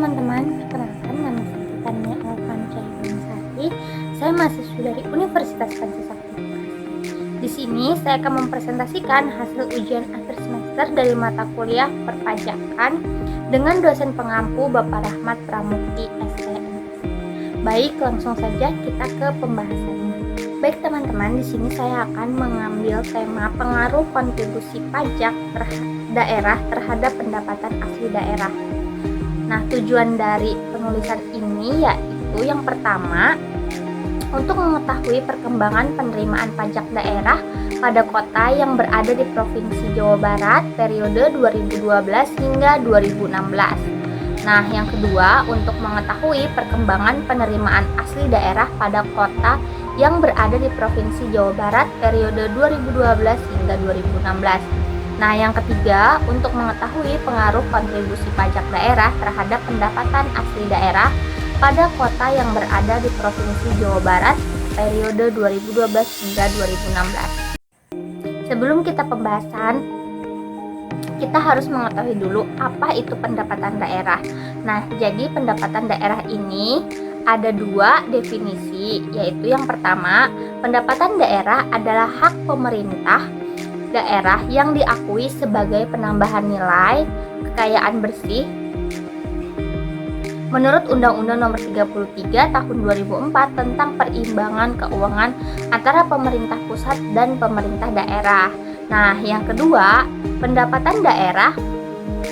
teman-teman, perkenalkan nama saya Tania Alfansyah Sari. Saya mahasiswa dari Universitas Pancasila. Di sini saya akan mempresentasikan hasil ujian akhir semester dari mata kuliah perpajakan dengan dosen pengampu Bapak Rahmat Pramukti STM. Baik, langsung saja kita ke pembahasannya. Baik teman-teman, di sini saya akan mengambil tema pengaruh kontribusi pajak daerah terhadap pendapatan asli daerah. Nah, tujuan dari penulisan ini yaitu yang pertama, untuk mengetahui perkembangan penerimaan pajak daerah pada kota yang berada di Provinsi Jawa Barat periode 2012 hingga 2016. Nah, yang kedua, untuk mengetahui perkembangan penerimaan asli daerah pada kota yang berada di Provinsi Jawa Barat periode 2012 hingga 2016. Nah, yang ketiga, untuk mengetahui pengaruh kontribusi pajak daerah terhadap pendapatan asli daerah pada kota yang berada di Provinsi Jawa Barat periode 2012 hingga 2016. Sebelum kita pembahasan, kita harus mengetahui dulu apa itu pendapatan daerah. Nah, jadi pendapatan daerah ini ada dua definisi, yaitu yang pertama, pendapatan daerah adalah hak pemerintah daerah yang diakui sebagai penambahan nilai kekayaan bersih menurut Undang-Undang Nomor 33 Tahun 2004 tentang perimbangan keuangan antara pemerintah pusat dan pemerintah daerah. Nah, yang kedua, pendapatan daerah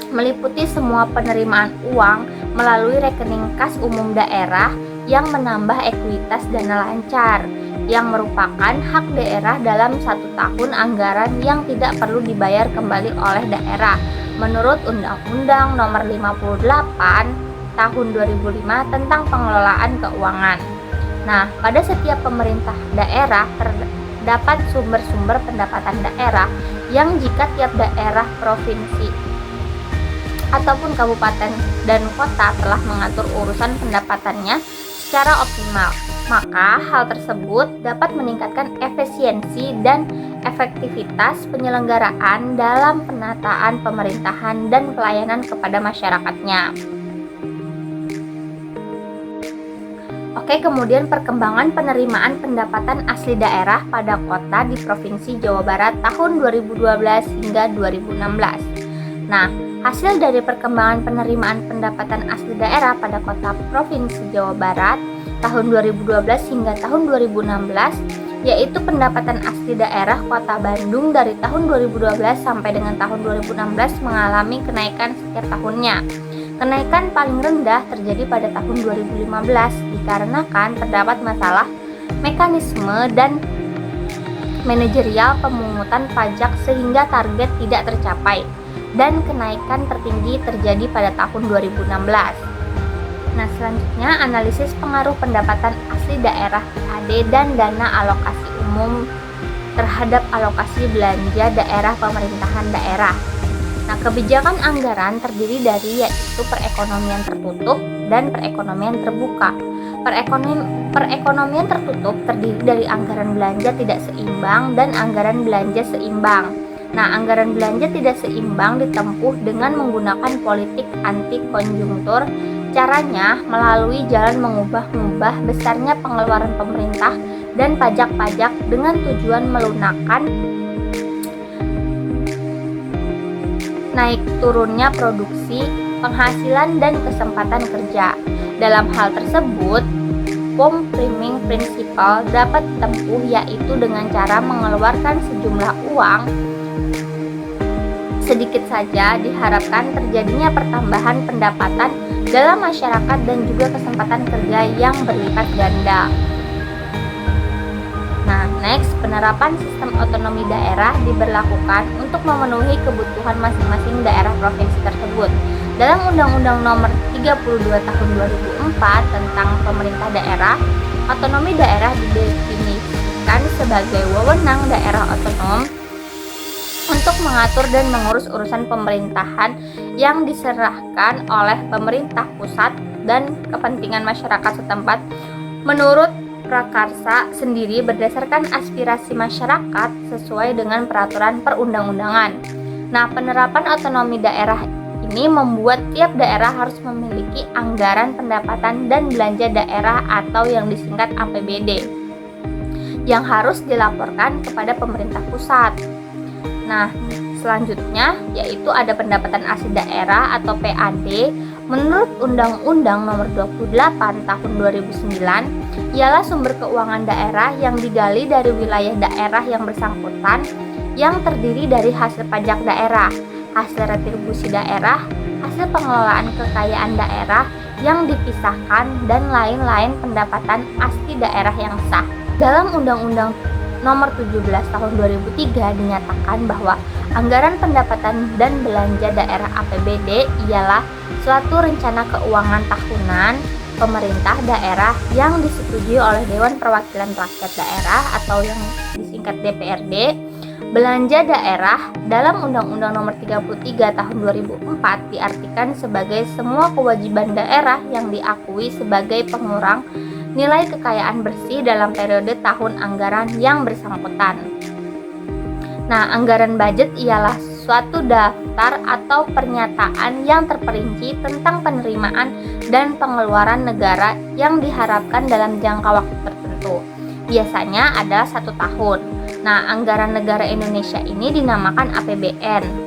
meliputi semua penerimaan uang melalui rekening kas umum daerah yang menambah ekuitas dana lancar, yang merupakan hak daerah dalam 1 tahun anggaran yang tidak perlu dibayar kembali oleh daerah menurut Undang-Undang Nomor 58 Tahun 2005 tentang pengelolaan keuangan. Nah, pada setiap pemerintah daerah terdapat sumber-sumber pendapatan daerah yang jika tiap daerah, provinsi, ataupun kabupaten dan kota telah mengatur urusan pendapatannya secara optimal, maka hal tersebut dapat meningkatkan efisiensi dan efektivitas penyelenggaraan dalam penataan pemerintahan dan pelayanan kepada masyarakatnya. Oke, kemudian perkembangan penerimaan pendapatan asli daerah pada kota di Provinsi Jawa Barat tahun 2012 hingga 2016. Nah, hasil dari perkembangan penerimaan pendapatan asli daerah pada kota Provinsi Jawa Barat tahun 2012 hingga tahun 2016, yaitu pendapatan asli daerah Kota Bandung dari tahun 2012 sampai dengan tahun 2016 mengalami kenaikan setiap tahunnya. Kenaikan paling rendah terjadi pada tahun 2015 dikarenakan terdapat masalah mekanisme dan manajerial pemungutan pajak sehingga target tidak tercapai, dan kenaikan tertinggi terjadi pada tahun 2016. Nah, selanjutnya analisis pengaruh pendapatan asli daerah PAD dan dana alokasi umum terhadap alokasi belanja daerah pemerintahan daerah. Nah, kebijakan anggaran terdiri dari yaitu perekonomian tertutup dan perekonomian terbuka. Perekonomian tertutup terdiri dari anggaran belanja tidak seimbang dan anggaran belanja seimbang. Nah, anggaran belanja tidak seimbang ditempuh dengan menggunakan politik anti konjungtur. Caranya melalui jalan mengubah-ubah besarnya pengeluaran pemerintah dan pajak-pajak dengan tujuan melunakkan naik turunnya produksi, penghasilan, dan kesempatan kerja. Dalam hal tersebut, pomp-priming principle dapat ditempuh yaitu dengan cara mengeluarkan sejumlah uang sedikit saja, diharapkan terjadinya pertambahan pendapatan dalam masyarakat dan juga kesempatan kerja yang berlipat ganda. Nah, next, penerapan sistem otonomi daerah diberlakukan untuk memenuhi kebutuhan masing-masing daerah provinsi tersebut. Dalam Undang-Undang Nomor 32 Tahun 2004 tentang pemerintah daerah, otonomi daerah didefinisikan sebagai wewenang daerah otonom untuk mengatur dan mengurus urusan pemerintahan yang diserahkan oleh pemerintah pusat dan kepentingan masyarakat setempat menurut prakarsa sendiri berdasarkan aspirasi masyarakat sesuai dengan peraturan perundang-undangan. Nah, penerapan otonomi daerah ini membuat tiap daerah harus memiliki anggaran pendapatan dan belanja daerah atau yang disingkat APBD yang harus dilaporkan kepada pemerintah pusat. Nah, selanjutnya yaitu ada pendapatan asli daerah atau PAD. Menurut Undang-Undang Nomor 28 Tahun 2009, ialah sumber keuangan daerah yang digali dari wilayah daerah yang bersangkutan yang terdiri dari hasil pajak daerah, hasil retribusi daerah, hasil pengelolaan kekayaan daerah yang dipisahkan, dan lain-lain pendapatan asli daerah yang sah. Dalam Undang-Undang Nomor 17 Tahun 2003 dinyatakan bahwa anggaran pendapatan dan belanja daerah APBD ialah suatu rencana keuangan tahunan pemerintah daerah yang disetujui oleh Dewan Perwakilan Rakyat Daerah atau yang disingkat DPRD. Belanja daerah dalam Undang-Undang Nomor 33 Tahun 2004 diartikan sebagai semua kewajiban daerah yang diakui sebagai pengurang nilai kekayaan bersih dalam periode tahun anggaran yang bersangkutan. Nah, anggaran budget ialah suatu daftar atau pernyataan yang terperinci tentang penerimaan dan pengeluaran negara yang diharapkan dalam jangka waktu tertentu. Biasanya adalah 1 tahun. Nah, anggaran negara Indonesia ini dinamakan APBN.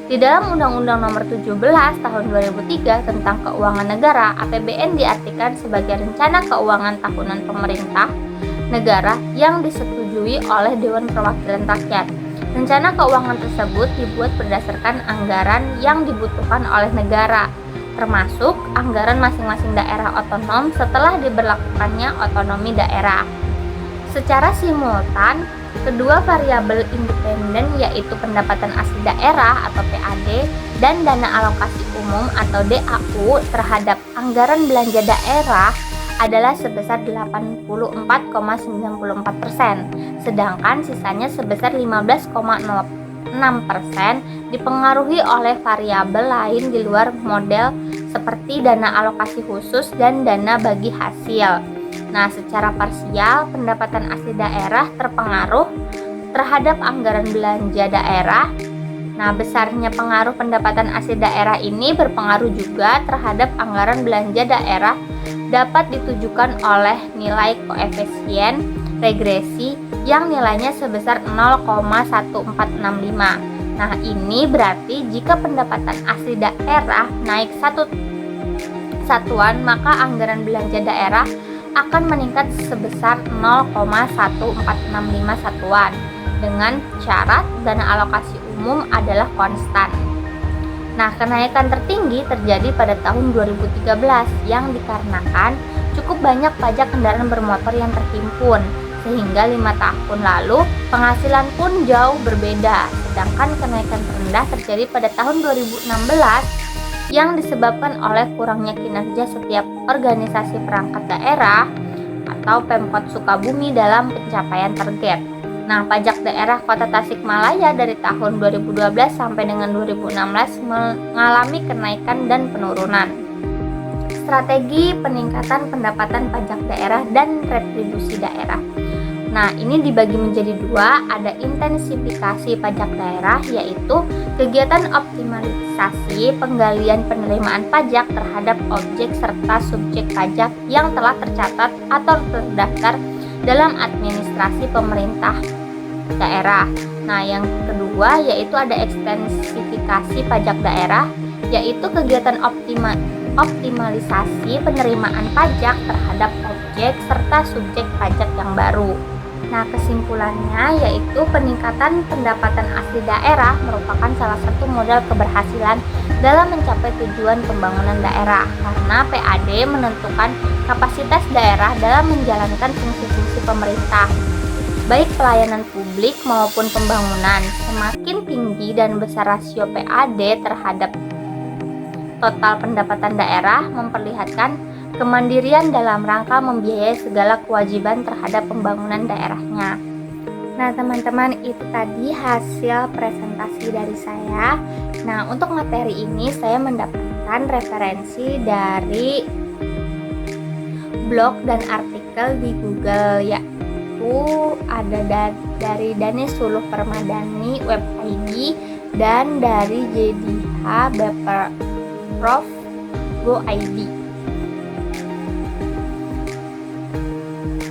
Di dalam Undang-Undang Nomor 17 Tahun 2003 tentang Keuangan Negara, APBN diartikan sebagai rencana keuangan tahunan pemerintah negara yang disetujui oleh Dewan Perwakilan Rakyat. Rencana keuangan tersebut dibuat berdasarkan anggaran yang dibutuhkan oleh negara, termasuk anggaran masing-masing daerah otonom setelah diberlakukannya otonomi daerah. Secara simultan, kedua variabel independen yaitu pendapatan asli daerah atau PAD dan dana alokasi umum atau DAU terhadap anggaran belanja daerah adalah sebesar 84,94%, sedangkan sisanya sebesar 15,06% dipengaruhi oleh variabel lain di luar model seperti dana alokasi khusus dan dana bagi hasil. Nah, secara parsial, pendapatan asli daerah terpengaruh terhadap anggaran belanja daerah. Nah, besarnya pengaruh pendapatan asli daerah ini berpengaruh juga terhadap anggaran belanja daerah dapat ditujukan oleh nilai koefisien regresi yang nilainya sebesar 0,1465. Nah, ini berarti jika pendapatan asli daerah naik satu satuan, maka anggaran belanja daerah akan meningkat sebesar 0,1465 satuan dengan syarat dana alokasi umum adalah konstan. Nah, kenaikan tertinggi terjadi pada tahun 2013 yang dikarenakan cukup banyak pajak kendaraan bermotor yang terhimpun, sehingga 5 tahun lalu penghasilan pun jauh berbeda. Sedangkan kenaikan terendah terjadi pada tahun 2016 yang disebabkan oleh kurangnya kinerja setiap organisasi perangkat daerah atau Pemkot Sukabumi dalam pencapaian target. Nah, pajak daerah Kota Tasikmalaya dari tahun 2012 sampai dengan 2016 mengalami kenaikan dan penurunan. Strategi peningkatan pendapatan pajak daerah dan retribusi daerah. Nah, ini dibagi menjadi 2, ada intensifikasi pajak daerah, yaitu kegiatan optimalisasi penggalian penerimaan pajak terhadap objek serta subjek pajak yang telah tercatat atau terdaftar dalam administrasi pemerintah daerah. Nah, yang kedua yaitu ada ekstensifikasi pajak daerah, yaitu kegiatan optimalisasi penerimaan pajak terhadap objek serta subjek pajak yang baru. Nah, kesimpulannya yaitu peningkatan pendapatan asli daerah merupakan salah satu modal keberhasilan dalam mencapai tujuan pembangunan daerah, karena PAD menentukan kapasitas daerah dalam menjalankan fungsi-fungsi pemerintah, baik pelayanan publik maupun pembangunan. Semakin tinggi dan besar rasio PAD terhadap total pendapatan daerah memperlihatkan kemandirian dalam rangka membiayai segala kewajiban terhadap pembangunan daerahnya. Nah, teman-teman, itu tadi hasil presentasi dari saya. Nah, untuk materi ini saya mendapatkan referensi dari blog dan artikel di Google, yaitu ada dari Dani Suluh Permadani, web ID, dan dari JDH Prof Go ID.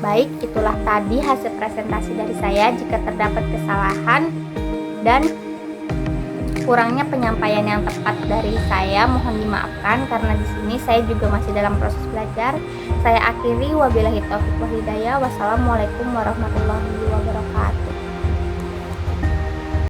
Baik, itulah tadi hasil presentasi dari saya. Jika terdapat kesalahan dan kurangnya penyampaian yang tepat dari saya, mohon dimaafkan karena di sini saya juga masih dalam proses belajar. Saya akhiri, wabillahi taufiq wal hidayah. Wassalamualaikum warahmatullahi wabarakatuh.